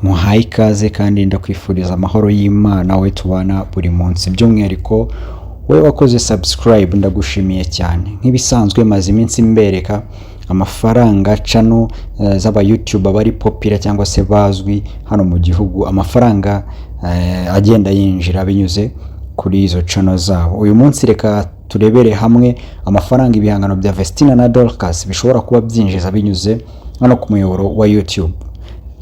muhaye ikaze kandi ndakwifuriza amahoro y'Imana we tubana buri munsi. By'umwihariko we wakoze subscribe ndagushimiye cyane. Nk'ibisanzwe maze iminsi mbereka amafaranga channel z'aba YouTube bari popular cyangwa se bazwi hano mu gihugu, amafaranga agenda yinjira binyuze kuri izo channel zabo. Uyu munsi reka turebere hamwe amafaranga ibihangano bya Vestina na Dorcas bishobora kuba byinjiza binyuze hano ku muyoboro wa YouTube.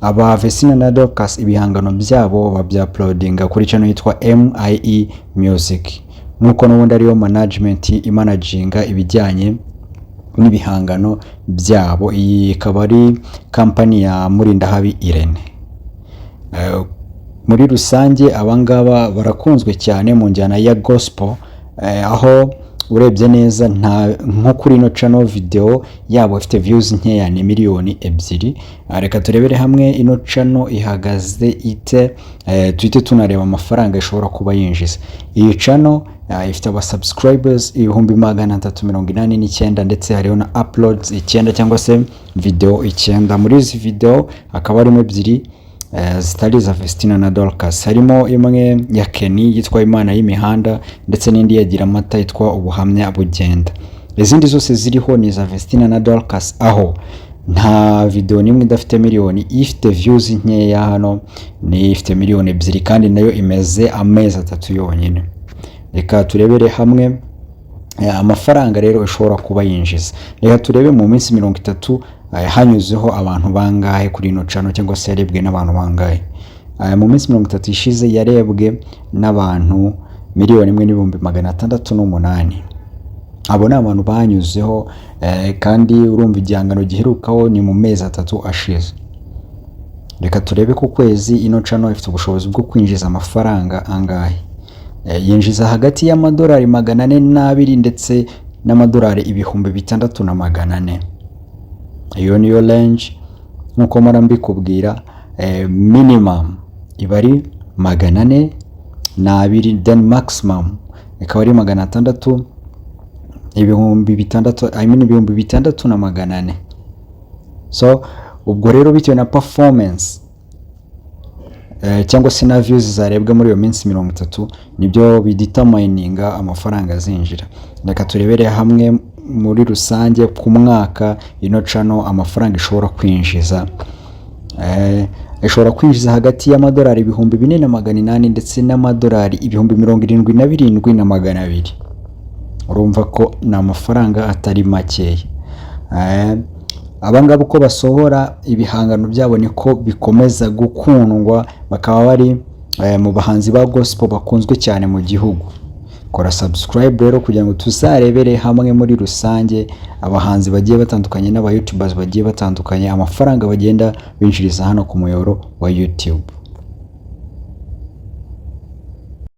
Aba Vestina na Dorcas ibihangano byabo babya-uploadinga kuri channel yitwa MIE Music, nuko n'ubundi ariyo management imanaginga ibijyanye n'ibihangano byabo. Iyi ikaba ari company ya Murindahabi Irene. Muri rusange abangaba barakunzwe cyane mu njyana ya gospel, aho urebye neza nko kuri ino channel video yabo ifite views nkeya ni miliyoni 2. Reka turebere hamwe ino channel ihagaze ite, tuhite tunareba amafaranga ishobora kuba yinjiza. Iyi channel ifite aba subscribers 389 ndetse hariho na uploads 9 cyangwa se video 9. Muri izi video akaba arimo 2 zitari za Vestina na Dorcas. Harimo imwe ya Keni yitwa Imana y'imihanda ndetse n'indi yagira amata yitwa ubuhamya bugenda. Izindi zose ziriho ni za Vestina na Dorcas, aho nta video nimwe idafite miliyoni. Ifite views nkeya hano ni ifite miliyoni 2 kandi nayo imeze amezi 3 yonyine. Reka turebere hamwe amafaranga rero ishobora kuba yinjiza. Reka turebe mu minsi 30 hanyuzeho abantu bangahe kuri ino channel cyangwa se yarebwe n'abantu bangahe. Mu minsi 30 ishize yarebwe n'abantu 1,608,000. Abo ni abantu banyuzeho, kandi urumva igihangano giherukaho ni mu mezi 3 ashize. Reka turebe ku kwezi ino channel ifite ubushobozi bwo kwinjiza amafaranga angahe. Yinjiza hagati y'amadolari 402 ndetse n'amadolari 6,400. Iyo niyo range nkuko marambikubwira. Minimum iba ari 402, then maximum ikaba ari 600, ibihumbi 6,400. So ubwo rero bitewe na performance cyangwa se na views zarebwa muri iyo minsi 30 nibyo bidetermininga amafaranga azinjira. Reka turebere hamwe muri rusange ku mwaka ino channel amafaranga ishobora kwinjiza. Ishobora kwinjiza hagati y'amadolari 4,800 ndetse n'amadolari 77,200. Urumva ko na amafaranga atari makeya. Abangabo uko basohora ibihangano byabo niko bikomeza gukundwa, bakaba bari mu bahanzi ba gospel bakunzwe cyane mu gihugu. Kora subscribe rero kugira ngo tuzarebere hamwe muri rusange abahanzi bagiye batandukanye n'aba YouTubers bagiye batandukanye amafaranga bagenda binjiriza hano ku muyoboro wa YouTube.